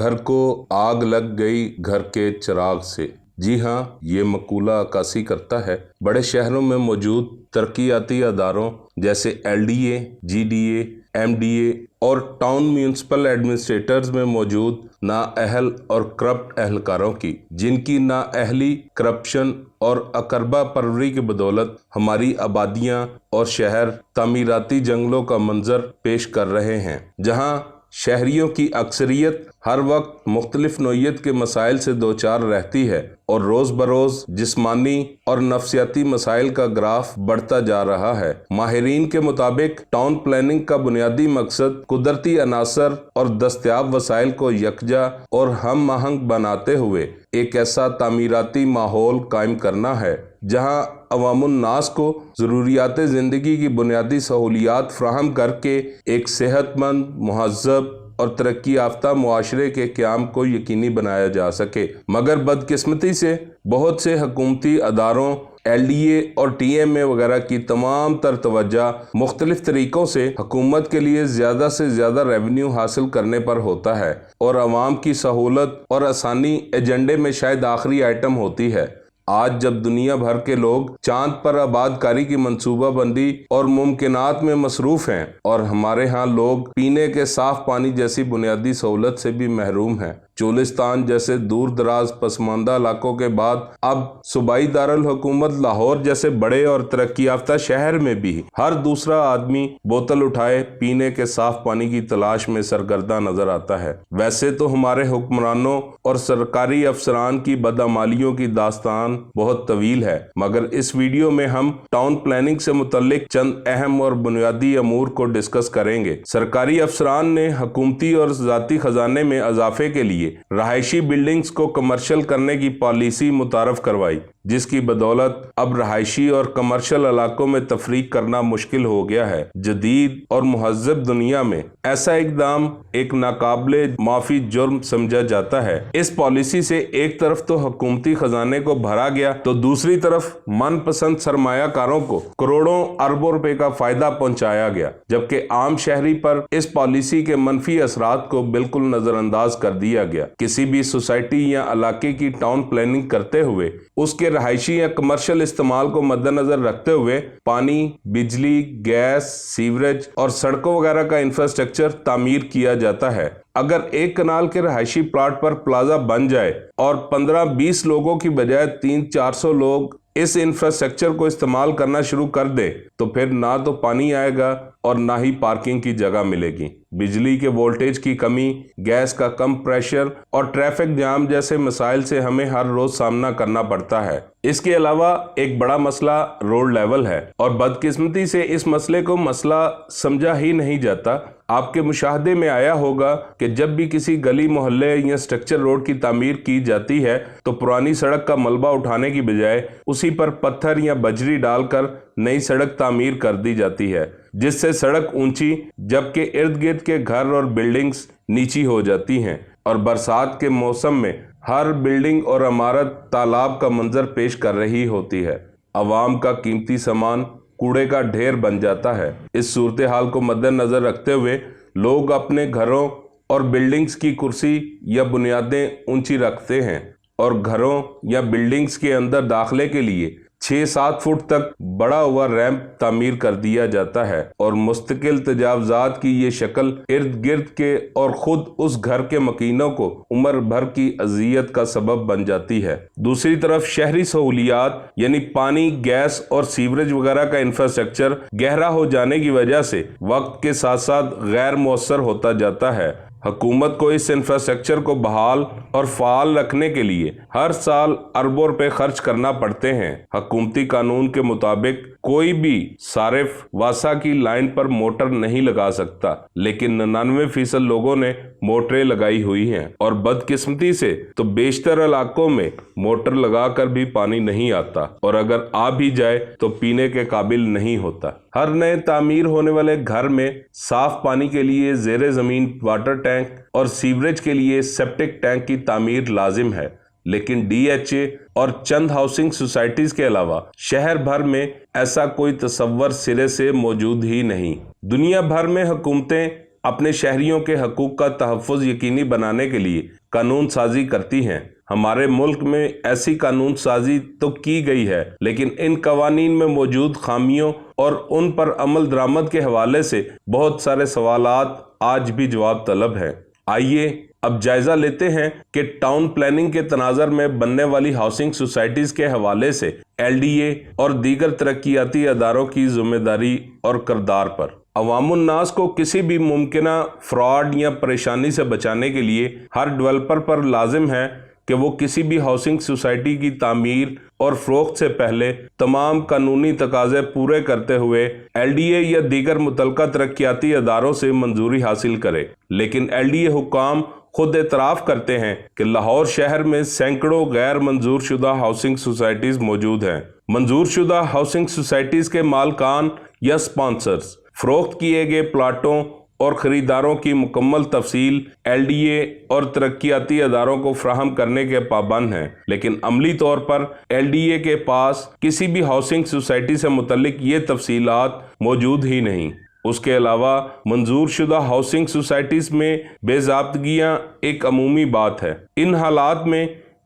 घर को आग लग गई घर के चिराग से। जी हाँ, ये मकूला अक्कासी करता है बड़े शहरों में मौजूद तरक्याती अदारों जैसे LDA, GDA, MDA और टाउन म्यूनिसिपल एडमिनिस्ट्रेटर्स में मौजूद नाअहल और करप्ट एहलकारों की, जिनकी नाअहली, करप्शन और अकरबा परवरी की बदौलत हमारी आबादियां और शहर तामीराती जंगलों का मंजर पेश कर रहे हैं, जहां शहरियों की अक्सरियत हर वक्त मुख्तलिफ नौइयत के मसाइल से दो चार रहती है और रोज़ बरोज़ जिस्मानी और नफ्सियाती मसाइल का ग्राफ बढ़ता जा रहा है। माहिरीन के मुताबिक टाउन प्लानिंग का बुनियादी मकसद कुदरती अनासर और दस्तयाब वसाइल को यकजा और हम आहंग बनाते हुए एक ऐसा तामीराती माहौल कायम करना है जहाँ अवामुन्नास को ज़रूरियात ज़िंदगी की बुनियादी सहूलियात फ्राहम करके एक सेहतमंद, मुहज़्ज़ब और तरक्की याफ्ता मुआशरे के क़याम को यकीनी बनाया जा सके। मगर बदकिस्मती से बहुत से हुकूमती अदारों, LDA और TMA वगैरह की तमाम तर तवज्जो मुख्तलिफ तरीक़ों से हुकूमत के लिए ज़्यादा से ज़्यादा रेवेन्यू हासिल करने पर होता है और आवाम की सहूलत और आसानी एजेंडे में शायद आखिरी आइटम होती है। आज जब दुनिया भर के लोग चांद पर आबादकारी की मंसूबाबंदी और मुमकिनात में मसरूफ़ हैं और हमारे यहाँ लोग पीने के साफ पानी जैसी बुनियादी सहूलत से भी महरूम हैं, चोलिस्तान जैसे दूर दराज पसमानदा इलाकों के बाद अब सूबाई दारुल हुकूमत लाहौर जैसे बड़े और तरक्की याफ्ता शहर में भी हर दूसरा आदमी बोतल उठाए पीने के साफ पानी की तलाश में सरगर्दा नजर आता है। वैसे तो हमारे हुक्मरानों और सरकारी अफसरान की बदअमालियों की दास्तान बहुत तवील है, मगर इस वीडियो में हम टाउन प्लानिंग से मुतल्लिक चंद अहम और बुनियादी अमूर को डिस्कस करेंगे। सरकारी अफसरान ने हुकूमती और ज़ाती खजाने में इजाफे के लिए रहायशी बिल्डिंग्स को कमर्शियल करने की पॉलिसी मुतारफ करवाई, जिसकी बदौलत अब रहायशी और कमर्शियल इलाकों में तफरीक करना मुश्किल हो गया है। जदीद और मुहज़्ज़ब दुनिया में ऐसा इकदाम एक नाकाबिले माफी जुर्म समझा जाता है। इस पॉलिसी से एक तरफ तो हुकूमती खजाने को भरा गया तो दूसरी तरफ मनपसंद सरमायाकारों को करोड़ों अरबों रुपए का फायदा पहुंचाया गया, जबकि आम शहरी पर इस पॉलिसी के मनफी असरात को बिल्कुल नजरअंदाज कर दिया गया। किसी भी सोसाइटी या इलाके की टाउन प्लानिंग करते हुए उसके रहायशी या कमर्शियल इस्तेमाल को मद्देनजर रखते हुए पानी, बिजली, गैस, सीवरेज और सड़कों वगैरह का इंफ्रास्ट्रक्चर तामीर किया जाता है। अगर एक कनाल के रहायशी प्लाट पर प्लाजा बन जाए और 15-20 लोगों की बजाय 300-400 लोग इस इंफ्रास्ट्रक्चर को इस्तेमाल करना शुरू कर दे तो फिर ना तो पानी आएगा और ना ही पार्किंग की जगह मिलेगी। बिजली के वोल्टेज की कमी, गैस का कम प्रेशर और ट्रैफिक जाम जैसे मसाइल से हमें हर रोज सामना करना पड़ता है। इसके अलावा एक बड़ा मसला रोड लेवल है और बदकिस्मती से इस मसले को मसला समझा ही नहीं जाता। आपके मुशाहदे में आया होगा कि जब भी किसी गली मोहल्ले या स्ट्रक्चर रोड की तामीर की जाती है तो पुरानी सड़क का मलबा उठाने की बजाय उसी पर पत्थर या बजरी डालकर नई सड़क तामीर कर दी जाती है, जिससे सड़क ऊंची जबकि इर्द गिर्द के घर और बिल्डिंग्स नीची हो जाती हैं और बरसात के मौसम में हर बिल्डिंग और इमारत तालाब का मंजर पेश कर रही होती है। अवाम का कीमती सामान कूड़े का ढेर बन जाता है। इस सूरत हाल को मद्देनजर रखते हुए लोग अपने घरों और बिल्डिंग्स की कुर्सी या बुनियादें ऊंची रखते हैं और घरों या बिल्डिंग्स के अंदर दाखिले के लिए 6-7 फुट तक बड़ा हुआ रैंप तामीर कर दिया जाता है और मुस्तकिल तजावजात की ये शक्ल इर्द गिर्द के और खुद उस घर के मकीनों को उम्र भर की अजियत का सबब बन जाती है। दूसरी तरफ शहरी सहूलियात यानी पानी, गैस और सीवरेज वगैरह का इंफ्रास्ट्रक्चर गहरा हो जाने की वजह से वक्त के साथ साथ गैर मौसर होता जाता है। हुकूमत को इस इंफ्रास्ट्रक्चर को बहाल और फाल रखने के लिए हर साल अरबों रुपए खर्च करना पड़ते हैं। हुकूमती कानून के मुताबिक कोई भी सारिफ वासा की लाइन पर मोटर नहीं लगा सकता, लेकिन 99% लोगों ने मोटरें लगाई हुई हैं और बदकिस्मती से तो बेशतर इलाकों में मोटर लगाकर भी पानी नहीं आता और अगर आ भी जाए तो पीने के काबिल नहीं होता। हर नए तामीर होने वाले घर में साफ पानी के लिए ज़ेरे ज़मीन वाटर टैंक और सीवरेज के लिए सेप्टिक टैंक की तामीर लाजिम है, लेकिन DHA और चंद हाउसिंग सोसाइटीज के अलावा शहर भर में ऐसा कोई तसव्वुर सिरे से मौजूद ही नहीं। दुनिया भर में हुकूमतें अपने शहरियों के हकूक का तहफ़्फ़ुज़ यकीनी बनाने के लिए कानून साजी करती हैं। हमारे मुल्क में ऐसी कानून साजी तो की गई है, लेकिन इन कवानीन में मौजूद खामियों और उन पर अमल दरामद के हवाले से बहुत सारे सवालात आज भी जवाब तलब हैं। आइए अब जायजा लेते हैं कि टाउन प्लानिंग के तनाज़र में बनने वाली हाउसिंग सोसाइटीज़ के हवाले से LDA और दीगर तरक्याती अदारों की जिम्मेदारी और किरदार पर। अवामुन्नास को किसी भी मुमकिना फ्रॉड या परेशानी से बचाने के लिए हर डेवलपर पर लाजिम है कि वो किसी भी हाउसिंग सोसाइटी की तामीर और फ़रोख्त से पहले तमाम कानूनी तकाज़े पूरे करते हुए LDA या दीगर मुतलका तरक्याती अदारों से मंजूरी हासिल करे। लेकिन LDA हुक्काम खुद एतराफ़ करते हैं कि लाहौर शहर में सैकड़ों गैर मंजूर शुदा हाउसिंग सोसाइटीज़ मौजूद हैं। मंजूर शुदा हाउसिंग सोसाइटीज़ के मालकान या स्पॉन्सर्स फ़रोख्त किए गए प्लाटों और ख़रीदारों की मुकम्मल तफसील LDA और तरक्याती अदारों को फ्राहम करने के पाबंद हैं, लेकिन अमली तौर पर LDA के पास किसी भी हाउसिंग सोसाइटी से मुतल्लिक ये तफसीलात मौजूद ही नहीं। उसके अलावा मंजूर शुदा हाउसिंग सोसाइटीज़ में बेज़ाब्तगियाँ एक अमूमी बात है। इन हालात में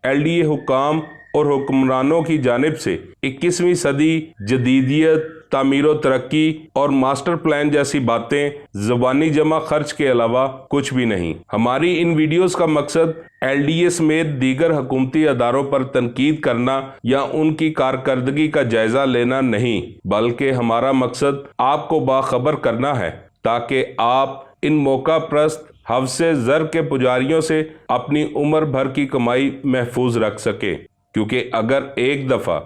LDA हुक्काम और हुक्मरानों की जानिब से 21वीं सदी जदीदियत, तामीर तरक्की और मास्टर प्लान जैसी बातें ज़बानी जमा खर्च के अलावा कुछ भी नहीं। हमारी इन वीडियोस का मकसद LDA समेत दीगर हुकूमती अदारों पर तनकीद करना या उनकी कारकर्दगी का जायज़ा लेना नहीं, बल्कि हमारा मकसद आपको बाखबर करना है ताकि आप इन मौका प्रस्त हवसे ज़र के पुजारियों से अपनी उम्र भर की कमाई महफूज रख सके। क्योंकि अगर एक दफ़ा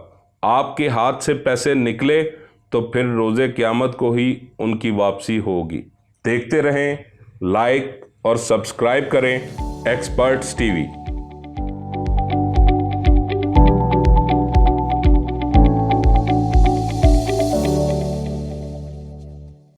आपके हाथ से पैसे निकले तो फिर रोज़े क़यामत को ही उनकी वापसी होगी। देखते रहें, लाइक और सब्सक्राइब करें एक्सपर्ट्स TV।